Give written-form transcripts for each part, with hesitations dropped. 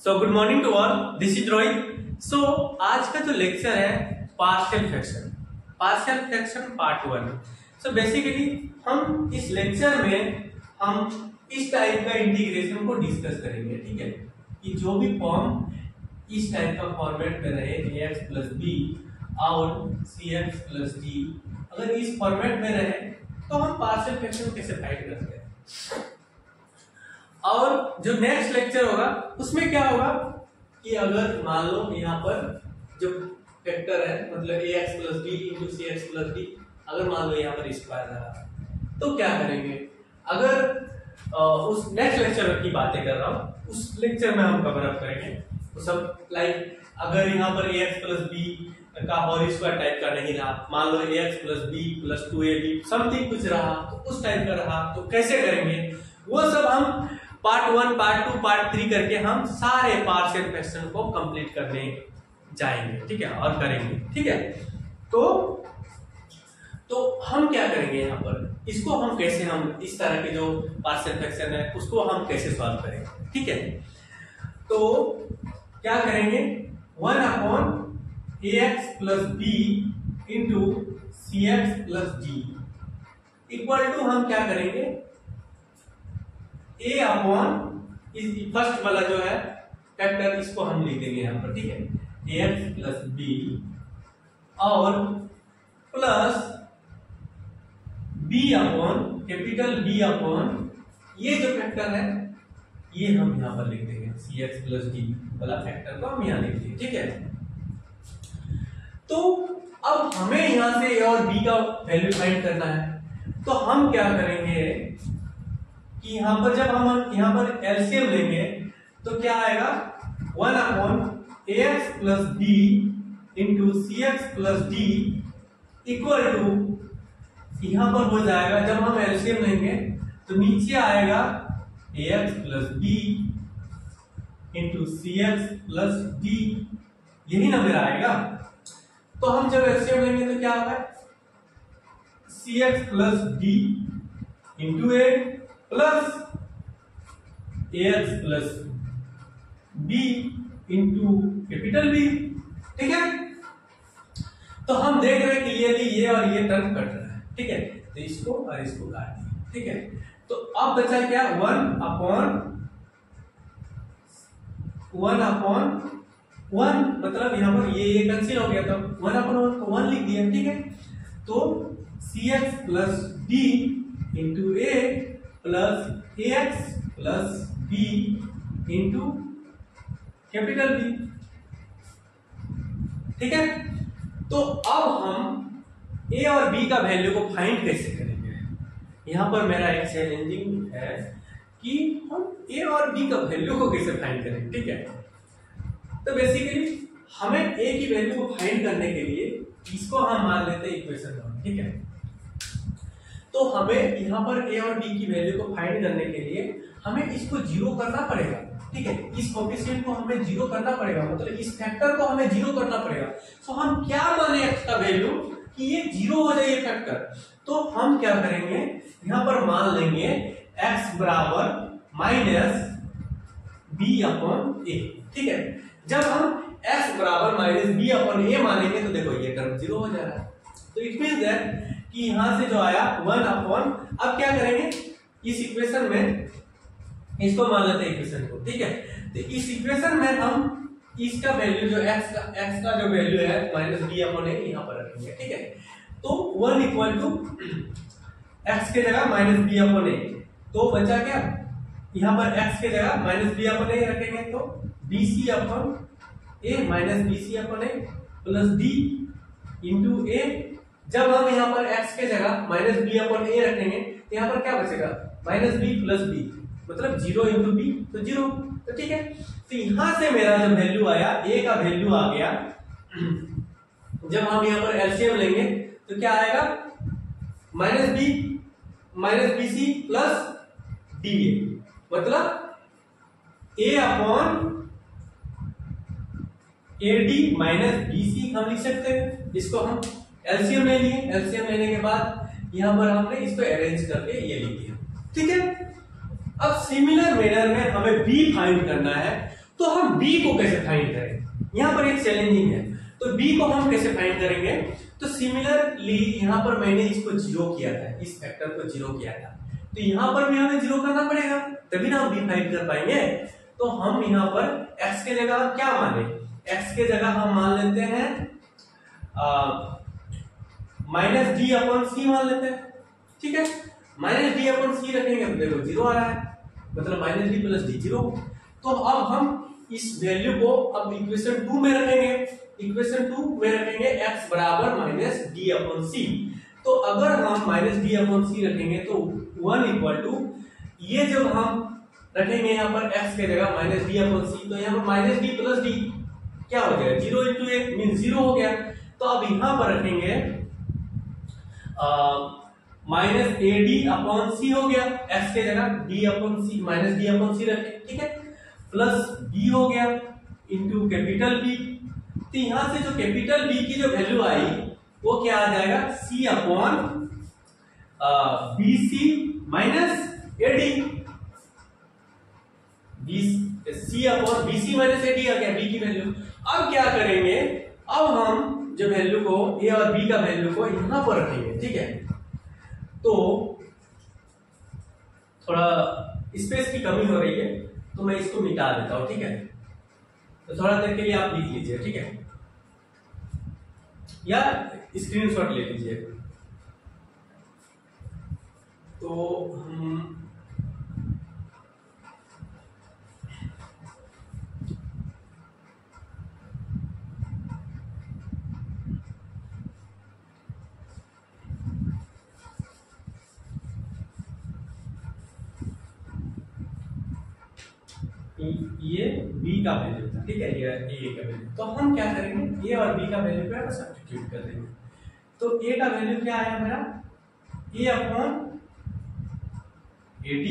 So good morning to all, this is Rohit. So आज का जो लेक्चर है partial fraction part 1। So basically हम इस लेक्चर में हम इस टाइप का इंटीग्रेशन को डिस्कस करेंगे, ठीक है। कि जो भी फॉर्म इस टाइप का फॉर्मेट में रहे ax प्लस बी और cx प्लस डी, अगर इस फॉर्मेट में रहे तो हम पार्शियल फ्रैक्शन कैसे फाइंड करते हैं। और जो नेक्स्ट लेक्चर होगा उसमें क्या होगा कि अगर मान लो यहाँ पर जो फैक्टर है मतलब ax plus B into c x plus D, अगर मान लो यहाँ पर स्क्वायर रहा तो क्या करेंगे। अगर उस नेक्स्ट लेक्चर की बातें कर रहा हूँ, उस लेक्चर में हम कवर अप करेंगे तो सब लाइक अगर यहाँ पर ax प्लस बी का होल स्क्वायर टाइप का नहीं रहा, मान लो ax plus b plus 2ab something कुछ रहा तो उस टाइप का रहा तो कैसे करेंगे, वो सब हम पार्ट 1 पार्ट 2 पार्ट 3 करके हम सारे पार्शियल फ्रैक्शन को कंप्लीट करने जाएंगे, ठीक है, और करेंगे, ठीक है। तो हम क्या करेंगे यहाँ पर, इसको हम कैसे हम इस तरह के जो पार्शियल फ्रैक्शन है उसको हम कैसे सॉल्व करेंगे, ठीक है। तो क्या करेंगे 1 upon ax plus B into c x plus d equal to हम क्या करेंगे a अपॉन इस फर्स्ट वाला जो है फैक्टर इसको हम लिख देंगे यहाँ पर, ठीक है, ax प्लस बी और plus b upon capital B upon ये जो फैक्टर है ये हम यहाँ पर लिख देंगे cx प्लस डी वाला फैक्टर को हम यहाँ लिख देंगे, ठीक है। तो अब हमें यहाँ से a और b का वैल्यू फाइंड करना है, तो हम क्या करेंगे कि यहाँ पर जब हम यहाँ पर एलसीएम लेंगे तो क्या आएगा 1 upon ax plus B into c x plus d equal to यहाँ पर हो जाएगा जब हम एलसीएम लेंगे तो नीचे आएगा ax plus B into c x plus D, यही ना मेरा आएगा। तो हम जब एलसीएम लेंगे तो क्या होगा C x plus D into A plus ax plus B into capital B, ठीक है। तो हम देख रहे हैं क्लियरली ये और ये टर्म कट रहा है, ठीक है, तो इसको और इसको काट दिया, ठीक है। तो अब बचा क्या 1 अपॉन 1 मतलब यहाँ पर ये कैंसिल हो गया तो 1 अपॉन 1 को 1 लिख दिया, ठीक है। तो cx plus D into A plus ax plus B into capital B, ठीक है। तो अब हम a और b का वैल्यू को फाइंड कैसे करेंगे, यहां पर मेरा एक चैलेंजिंग है कि हम a और b का वैल्यू को कैसे फाइंड करें, ठीक है। तो बेसिकली हमें a की वैल्यू को फाइंड करने के लिए इसको हम मान लेते हैं इक्वेशन 1, ठीक है। तो हमें यहाँ पर a और b की वैल्यू को फाइंड करने के लिए हमें इसको जीरो करना पड़ेगा, ठीक है। इस कोएफिशिएंट को हमें जीरो करना पड़ेगा, मतलब इस फैक्टर को हमें जीरो करना पड़ेगा। तो हम क्या माने x का वैल्यू कि ये जीरो हो जाए ये फैक्टर, तो हम क्या करेंगे यहाँ पर मान लेंगे x बराबर माइनस b अपॉन a, ठीक है। जब हम x बराबर माइनस b अपॉन a मानेंगे तो देखो ये टर्म जीरो हो जा रहा है, तो इट मींस दैट कि यहां से जो आया 1 अपॉन, अब क्या करेंगे इस इक्वेशन में इसको मान लेते हैं इक्वेशन को, ठीक है। तो इस इक्वेशन में हम इसका वैल्यू जो x का जो वैल्यू है माइनस बी अपॉन ए यहाँ पर रखेंगे, ठीक है। तो 1 इक्वल टू x के जगह माइनस बी अपॉन ए, तो बचा क्या यहाँ पर x के जगह माइनस बी अपॉन ए रखेंगे तो bc अपॉन ए माइनस bc अपॉन ए प्लस d इंटू ए। जब हम यहाँ पर x के जगह माइनस बी अपॉन ए रखेंगे तो यहाँ पर क्या बचेगा माइनस बी प्लस बी, मतलब 0 इंटू बी तो 0, तो ठीक है। तो यहां से मेरा जो वैल्यू आया a का वैल्यू आ गया, जब हम यहाँ पर एलसीएम लेंगे तो क्या आएगा minus b c plus d a, मतलब a upon a d minus b c हम लिख सकते हैं। इसको हम एलसीएम ले लिए, एलसीएम लेने के बाद यहाँ पर हमने इसको अरेंज करके ये लिख दिया, ठीक है। अब सिमिलर मैनर में हमें b फाइंड करना है, तो हम b को कैसे फाइंड करेंगे, यहाँ पर एक चैलेंजिंग है। तो b को हम कैसे फाइंड करेंगे, तो सिमिलरली यहाँ पर मैंने इसको जीरो किया था, इस फैक्टर को जीरो किया था, तो यहाँ पर भी हमें जीरो करना पड़ेगा, तभी ना हम b फाइंड कर पाएंगे। तो हम यहाँ पर x के जगह क्या माने, x के जगह हम मान लेते हैं माइनस डी अपॉन सी मान लेते हैं, ठीक है। माइनस डी अपॉन सी रखेंगे तो देखो जीरो आ रहा है, मतलब minus D plus D zero. तो अब हम इस वैल्यू को अब इक्वेशन 2 में रखेंगे, इक्वेशन 2 में रखेंगे x बराबर माइनस डी अपॉन सी। तो अगर हम माइनस डी अपॉन सी रखेंगे तो 1 इक्वल टू, ये जब हम रखेंगे यहाँ पर x के जगह माइनस डी अपॉन सी, तो यहाँ पर माइनस डी प्लस डी क्या हो जाएगा, जीरो इंटू एक मीन जीरो हो गया। तो अब यहाँ पर रखेंगे माइनस ए डी अपॉन सी हो गया, x के जगह डी अपॉन सी माइनस डी अपॉन सी रखें, ठीक है, प्लस b हो गया इंटू कैपिटल B। तो यहां से जो कैपिटल B की जो वैल्यू आई वो क्या आ जाएगा, c upon BC minus AD, c upon BC minus AD आ गया b की वैल्यू। अब क्या करेंगे, अब हम जो वैल्यू को a और b का वैल्यू को यहां पर रखेंगे, ठीक है। तो थोड़ा स्पेस की कमी हो रही है तो मैं इसको मिटा देता हूं, ठीक है। तो थोड़ा देर के लिए आप लिख लीजिए, ठीक है, या स्क्रीनशॉट ले लीजिए। तो हम ये b का वैल्यू था, ठीक है, ये a का वैल्यू। तो हम क्या करेंगे, a और b का वैल्यू पे सब्स्टिट्यूट कर देंगे। तो a का वैल्यू क्या आया मेरा, a upon AD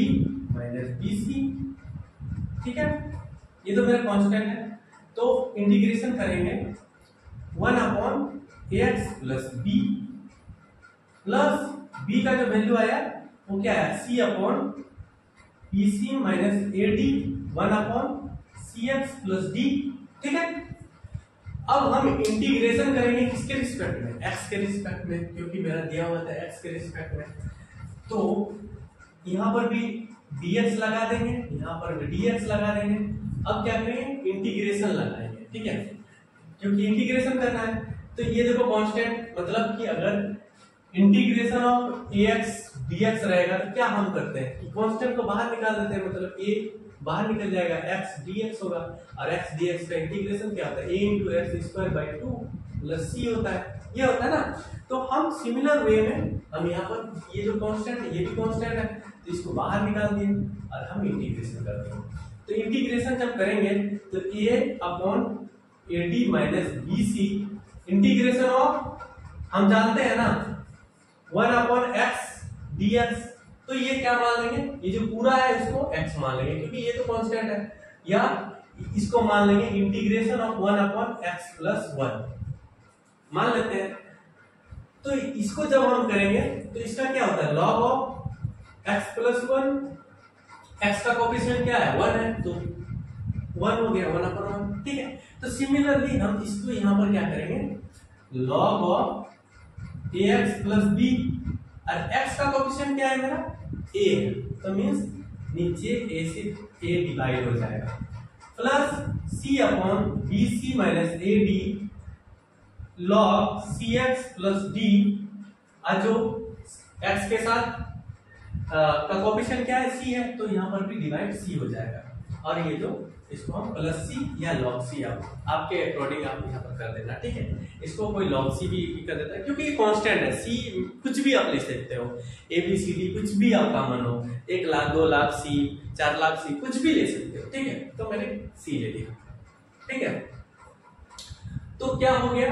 minus BC, ठीक है, ये तो मेरा कांस्टेंट है। तो इंटीग्रेशन करेंगे 1 upon ax plus b plus b का जो वैल्यू आया वो क्या है, c upon BC minus AD 1 upon CX plus D, ठीक है। अब हम इंटीग्रेशन करेंगे किसके रिस्पेक्ट में, x के रिस्पेक्ट में, क्योंकि मेरा दिया हुआ था x के रिस्पेक्ट में। तो यहां पर भी dx लगा देंगे, यहां पर भी dx लगा देंगे। अब क्या करेंगे, इंटीग्रेशन लगाएंगे, ठीक है, क्योंकि इंटीग्रेशन करना है। तो ये देखो कांस्टेंट, मतलब कि अगर इंटीग्रेशन ऑफ ax dx रहेगा तो क्या हम करते हैं कि कांस्टेंट को बाहर निकाल देते हैं, मतलब a बाहर निकल जाएगा, x dx होगा, और x dx का इंटीग्रेशन क्या होता है, a into x square by 2 plus c होता है, ये होता है ना। तो हम सिमिलर वे में हम यहाँ पर ये जो कांस्टेंट है ये भी कांस्टेंट है, तो इसको बाहर निकाल दिए और हम इंटीग्रेशन कर देंगे। तो इंटीग्रेशन जब करेंगे तो a upon AD minus BC integration of, हम जानते हैं ना 1 अपॉन x dx, तो ये क्या मान लेंगे, ये जो पूरा है इसको x मान लेंगे क्योंकि ये तो कांस्टेंट है, या इसको मान लेंगे integration of 1 upon x plus 1 मान लेते हैं। तो इसको जब हम करेंगे तो इसका क्या होता है, log of x plus 1, x का कोएफिशिएंट क्या है 1 है, तो 1 हो गया 1 अपॉन 1, ठीक है। तो सिमिलरली हम इसको यहां पर क्या करेंगे, log of ax plus b, और x का कोएफिशिएंट क्या है मेरा a, तो मींस नीचे a से a डिवाइड हो जाएगा, plus c upon bc minus ad log cx plus d, और जो x के साथ का कोएफिशिएंट क्या है c है, तो यहाँ पर भी डिवाइड c हो जाएगा, और ये जो इसको हम प्लस c या log c आपके अकॉर्डिंग आप यहाँ पर कर देना, ठीक है। इसको कोई log c भी कर देता है क्योंकि ये कांस्टेंट है, c कुछ भी आप ले सकते हो, ABCD कुछ भी आपका मन हो, 1 लाख 2 लाख c 4 लाख c कुछ भी ले सकते हो, ठीक है। तो मैंने c ले लिया, ठीक है। तो क्या हो गया,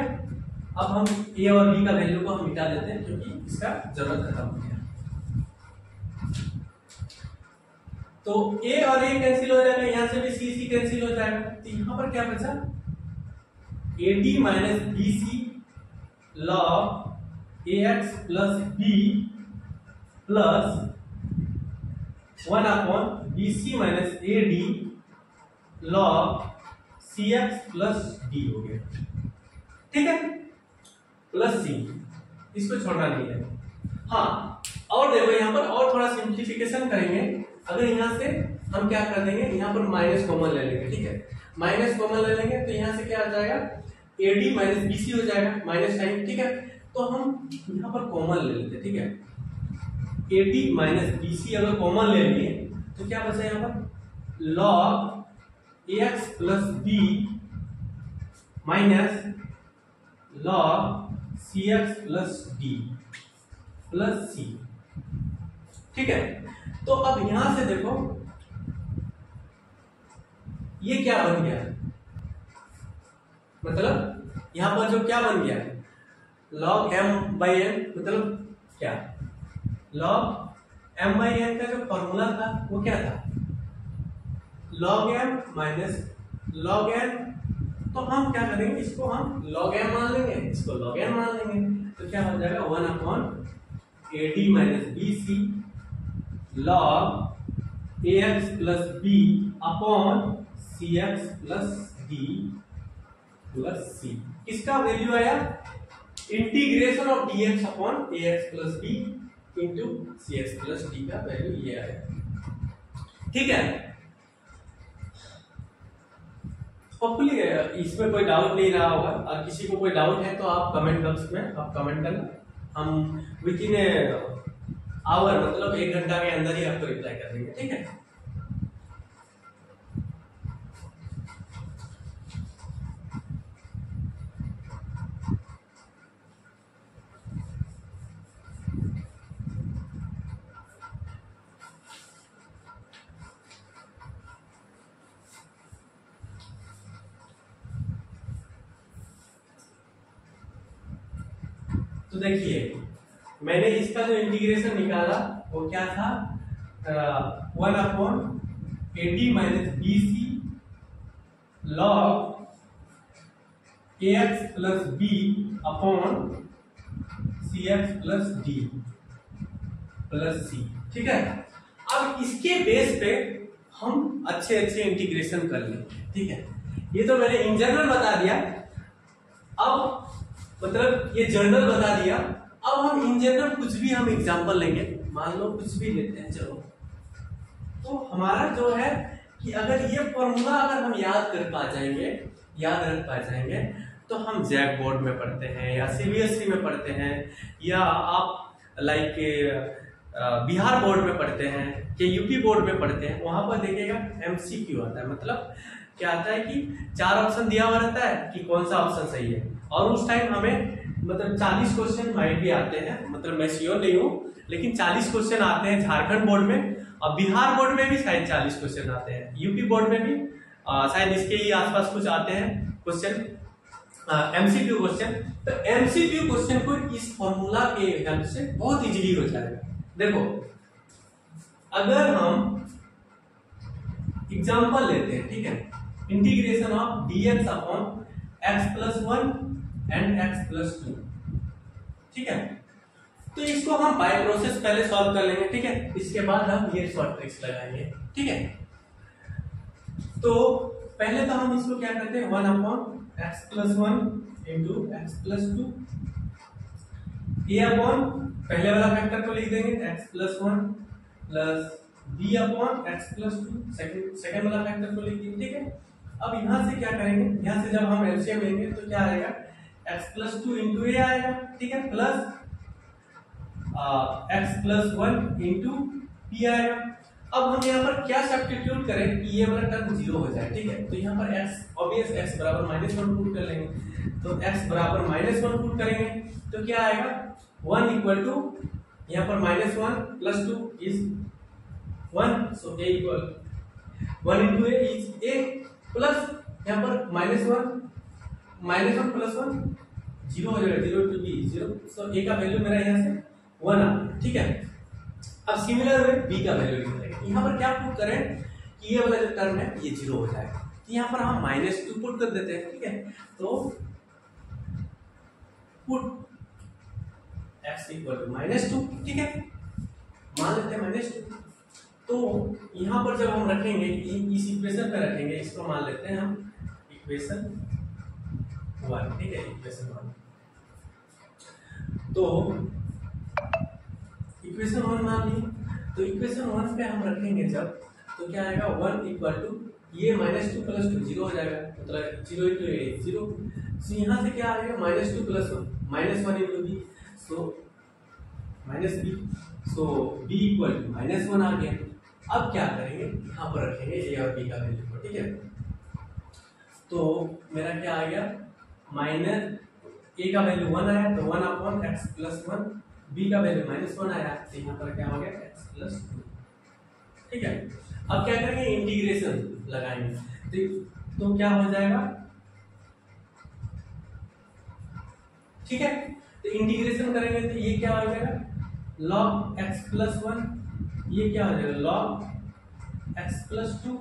अब हम a और b का वैल्यू को हम मिटा देते हैं क्योंकि इसका जरूरत खत्म हो गया। तो a और a कैंसिल हो जाएगा, यहां से भी c कैंसिल हो जाएगा, तो यहां पर क्या बचा, AD minus BC log AX plus B plus 1 upon BC minus AD log cx plus d हो गया, ठीक है, प्लस c, इसको छोड़ना नहीं है। हाँ, और देखो यहाँ पर और थोड़ा सिंप्लीफिकेशन करेंगे। अगर यहाँ से हम क्या कर देंगे, यहाँ पर माइनस कॉमन ले लेंगे, ठीक है, माइनस कॉमन ले लेंगे तो यहाँ से क्या आ जाएगा, AD माइनस BC हो जाएगा, माइनस साइन, ठीक है। तो हम यहाँ पर कॉमन ले लेते हैं, ठीक है, AD माइनस BC अगर कॉमन ले लिए तो क्या बचा यहाँ पर, log AX plus B minus log CX plus D plus C, ठीक है। तो अब यहां से देखो ये क्या बन गया, मतलब यहां पर जो क्या बन गया, log m/n, मतलब क्या, log m/n का जो फॉर्मूला था वो क्या था, log m minus log n। तो हम क्या करेंगे, इसको हम log m मान लेंगे, इसको log n मान लेंगे, तो क्या हो जाएगा 1/AD minus BC log AX plus B upon CX plus D plus C। इसका वैल्यू आया integration of dx upon AX plus B into CX plus D का वैल्यू ये आया, ठीक है। होपफुली इसमें कोई डाउट नहीं रहा होगा, और किसी को कोई डाउट है तो आप कमेंट बॉक्स में आप कमेंट करना, हम विद इन आवर मतलब 1 घंटा के अंदर ही आपको रिप्लाई कर देंगे, ठीक है। तो देखिए मैंने इसका जो इंटीग्रेशन निकाला वो क्या था, 1/AD minus BC log AX plus B upon CX plus D plus C, ठीक है। अब इसके बेस पे हम अच्छे अच्छे इंटीग्रेशन कर लेंगे, ठीक है। ये तो मैंने इन जनरल बता दिया, अब मतलब ये जनरल बता दिया। अब हम इन जनरल कुछ भी हम एग्जांपल लेंगे, मान लो कुछ भी लेते हैं, चलो। तो हमारा जो है कि अगर ये फॉर्मूला अगर हम याद कर पा जाएंगे, याद रख पा जाएंगे, तो हम जैक बोर्ड में पढ़ते हैं या CBSE में पढ़ते हैं या आप लाइक बिहार बोर्ड में पढ़ते हैं या यूपी बोर्ड में पढ़ते हैं, वहां पर देखिएगा MCQ आता है। मतलब क्या आता है कि 4 ऑप्शन दिया हुआ रहता है कि कौन सा ऑप्शन सही है, और उस टाइम हमें मतलब 40 क्वेश्चन माइट भी आते हैं, मतलब मैं श्योर नहीं हूँ, लेकिन 40 क्वेश्चन आते हैं झारखंड बोर्ड में, और बिहार बोर्ड में भी शायद 40 क्वेश्चन आते हैं, यूपी बोर्ड में भी शायद इसके ही आसपास कुछ आते हैं क्वेश्चन, MCQ क्वेश्चन। तो MCQ क्वेश्चन को इस फॉर्मूला के हेल्प से बहुत इजीली हो जाएगा। देखो अगर हम एग्जांपल लेते हैं, ठीक है, integration of dx upon x plus 1 and x plus 2, ठीक है। तो इसको हम बाय प्रोसेस पहले सॉल्व कर लेंगे, ठीक है, इसके बाद हम ये शॉर्ट ट्रिक्स लगाएंगे, ठीक है। तो पहले तो हम इसको क्या करते हैं, 1/x plus 1 into x plus 2, a upon पहले वाला फैक्टर को लिख देंगे x plus 1 plus b upon x plus 2 second वाला फैक्टर को लिख देंगे, ठीक है। अब यहां से क्या करेंगे, यहां से जब हम एलसीएम लेंगे तो क्या आएगा, x प्लस 2 इंटू a आएगा, ठीक है, plus x plus 1 into p आएगा। अब हम यहाँ पर क्या सब्स्टिट्यूट करें कि ये वाला टर्म 0 हो जाए, ठीक है। तो यहाँ पर x ऑब्वियस x बराबर -1 पुट कर लेंगे, तो x बराबर -1 पुट करेंगे तो क्या आएगा, 1 इक्वल टू यहाँ पर -1 plus 2 is 1, so a equal 1 into a is a plus यहाँ पर -1 प्लस 1 0 हो जाएगा, 0 टू b 0, सो a का वैल्यू मेरा यहाँ से 1 आ, ठीक है। अब सिमिलर वे b का वैल्यू लिख देंगे, यहाँ पर क्या पुट करें कि ये वाला जो टर्म है ये 0 हो जाएगा, तो यहाँ पर हम -2 पुट कर देते हैं, ठीक है। तो पुट x इक्वल टू -2, ठीक है, मान लेते हैं -2, तो यहाँ पर जब हम रखेंगे इस इक्वेशन पे रखेंगे, इसको मान लेते हैं हम इक्वेशन 1, ठीक है, इक्वेशन 1। तो इक्वेशन 1 मान ली, तो इक्वेशन 1 पे हम रखेंगे जब, तो क्या आएगा 1 इक्वल टू ये -2 + 2 0 हो जाएगा, मतलब 0 × a 0। सो यहाँ से क्या आएगा -2 + 1 -1 × b, so -b, so b equal to -1 आ गया। अब क्या करेंगे, यहाँ पर रखेंगे a और b का वैल्यू को, ठीक है। तो मेरा क्या आ गया, a का वैल्यू 1 आया, तो 1/x + 1, b का वैल्यू -1 आया, तो यहाँ पर क्या हो गया x + 2, ठीक है। अब क्या करेंगे, इंटीग्रेशन लगाएंगे, तो क्या हो जाएगा, ठीक है। तो इंटीग्रेशन करेंगे तो ये क्या हो जाएगा log x + 1, ये क्या हो जाएगा log x + 2।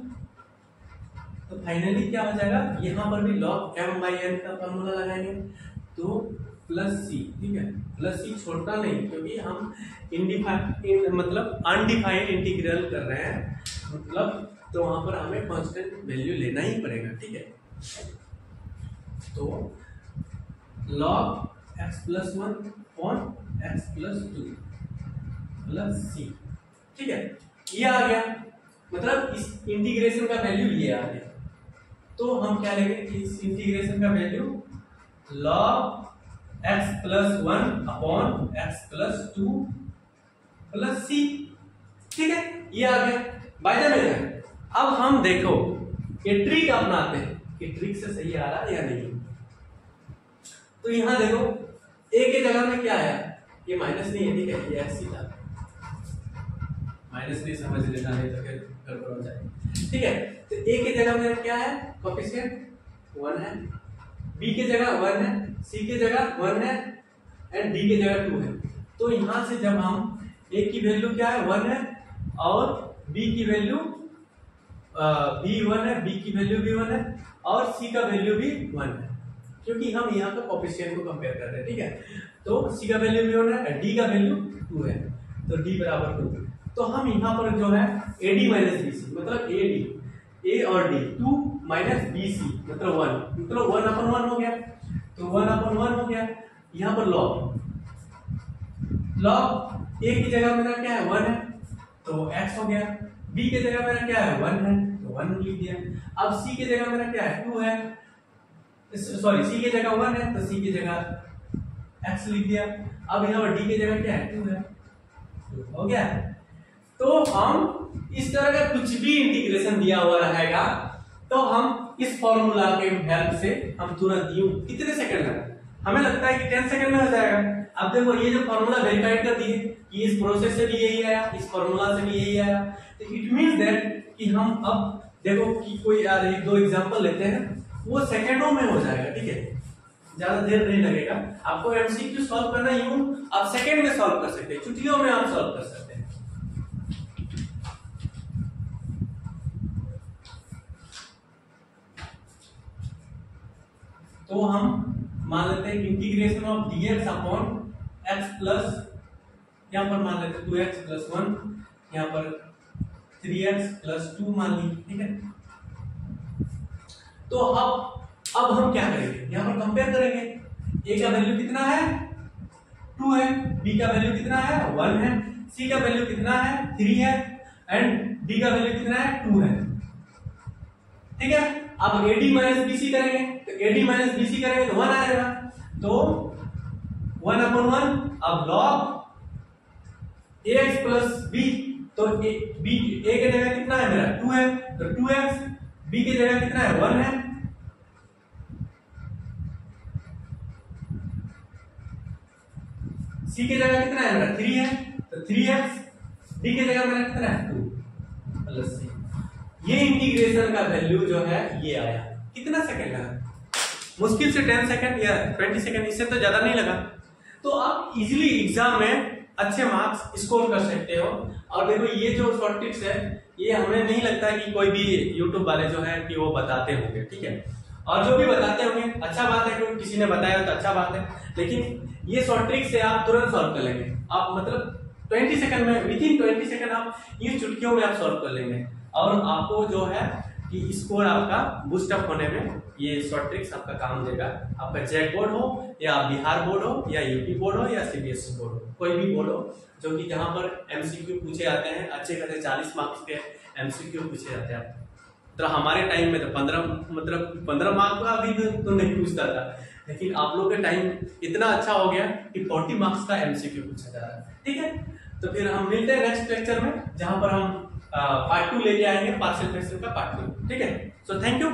तो फाइनली क्या हो जाएगा, यहाँ पर भी log m/n का फॉर्मूला लगाएंगे, तो +c, ठीक है, +c छोड़ना नहीं, क्योंकि हम मतलब अनडिफाइंड इंटीग्रल कर रहे हैं, मतलब तो वहां पर हमें कांस्टेंट वैल्यू लेना ही पड़ेगा, ठीक है। तो log x + 1 on x + 2 +c, ठीक है, ये आ गया, मतलब इस इंटीग्रेशन का वैल्यू ये आ गया। तो हम क्या लेंगे, इस इंटीग्रेशन का value log x + 1 upon x + 2 +c, ठीक है, ये आ गया। बाय द वे अब हम देखो ये ट्रिक अपनाते हैं कि ट्रिक से सही आ रहा है या नहीं। तो यहां देखो a के जगह में क्या आया, ये माइनस नहीं है, ठीक है, ये x ही था, माइनस नहीं समझ लेना, नहीं तो फिर गड़बड़ हो जाएगी, ठीक है। तो a के जगह में क्या है, कोएफिशिएंट 1 है, b के जगह 1 है, c के जगह 1 है एंड d के जगह 2 है। तो यहां से जब हम a की वैल्यू क्या है 1 है और b की वैल्यू b 1 है, b की वैल्यू भी 1 है और c का वैल्यू भी 1 है, क्योंकि हम यहाँ पे कोएफिशिएंट को कंपेयर कर रहे हैं, ठीक है। तो c का वैल्यू भी 1 है, d का वैल्यू 2 है, तो d = 2। तो हम यहाँ पर जो है AD - BC मतलब AD, a और d 2 - BC मतलब 1, मतलब 1/1 हो गया, तो 1/1 हो गया। यहाँ पर log a की जगह मेरा क्या है 1 है, तो x हो गया, b के जगह मेरा क्या है 1 है, तो 1 लिख दिया। अब c के जगह मेरा क्या है 2 है, सॉरी c के जगह 1 है, तो c की जगह x लिख दिया। अब यहाँ पर d के जगह क्या है 2 है, हो गया। तो हम इस तरह का कुछ भी इंटीग्रेशन दिया हुआ रहेगा, तो हम इस फॉर्मूला के हेल्प से हम तुरंत यूं कितने सेकंड लगा, हमें लगता है कि 10 सेकंड में हो जाएगा। अब देखो ये जो फॉर्मूला वेरीफाइड कर दिए कि इस प्रोसेस से भी यही आया, इस फॉर्मूला से भी यही आया, तो इट मींस दैट कि हम अब देखो कि कोई यार 1-2 एग्जांपल लेते हैं, वो सेकंडों में हो जाएगा, ठीक है, ज्यादा देर नहीं लगेगा। आपको एमसीक्यू सॉल्व करना यूं आप सेकंड में सॉल्व कर सकते हैं, चुटकियों में आप सॉल्व कर सकते हैं। तो हम मान लेते हैं integration of dx upon x plus, यहाँ पर मान लेते हैं 2x + 1, यहाँ पर 3x + 2 मान ली, ठीक है। तो अब हम क्या करेंगे, यहाँ पर कंपेयर करेंगे, a का वैल्यू कितना है 2 है, b का वैल्यू कितना है 1 है, c का वैल्यू कितना है 3 है एंड d का वैल्यू कितना है 2 है, ठीक है। अब AD - BC करेंगे, तो AD - BC करेंगे तो 1 आएगा, तो 1/1। अब log ax + b, तो a के जगह कितना है मेरा 2 है, तो 2x, b के जगह कितना है 1 है, c के जगह कितना है मेरा 3 है, तो 3x, d के जगह मेरा कितना है 2 + c। ये इंटीग्रेशन का वैल्यू जो है ये आया, कितना सेकंड लगा, मुश्किल से 10 सेकंड या 20 सेकंड, इससे तो ज्यादा नहीं लगा। तो आप इजीली एग्जाम में अच्छे मार्क्स स्कोर कर सकते हो। और देखो ये जो शॉर्ट ट्रिक्स है, ये हमें नहीं लगता है कि कोई भी यूट्यूब वाले जो है कि वो बताते होंगे, ठीक है, और जो भी बताते होंगे अच्छा बात है, क्योंकि किसी ने बताया तो अच्छा बात है, लेकिन ये शॉर्ट ट्रिक से आप तुरंत सॉल्व कर लेंगे। आप मतलब 20 सेकंड में, विद इन 20 सेकंड आप ये चुटकियों में आप सॉल्व कर लेंगे और आपको जो है कि स्कोर आपका बूस्टअप होने में ये शॉर्ट ट्रिक्स आपका काम देगा। आपका जैक बोर्ड हो या बिहार बोर्ड हो या यूपी बोर्ड हो या सीबीएसई बोर्ड हो, कोई भी बोर्ड हो, जो कि जहां पर एमसीक्यू पूछे जाते हैं, अच्छे खासे 40 मार्क्स के एमसीक्यू पूछे जाते हैं। तो हमारे टाइम में तो 15 मार्क्स का भी तो नहीं पूछता था, लेकिन आप लोग के टाइम इतना अच्छा हो गया कि 40 मार्क्स का एमसीक्यू पूछा जा रहा है। ठीक है, तो फिर हम मिलते हैं नेक्स्ट लेक्चर में, जहां पर हम पार्ट 2 लेके आएंगे, पार्शियल फ्रैक्शन का पार्ट 2। ठीक है, सो थैंक यू।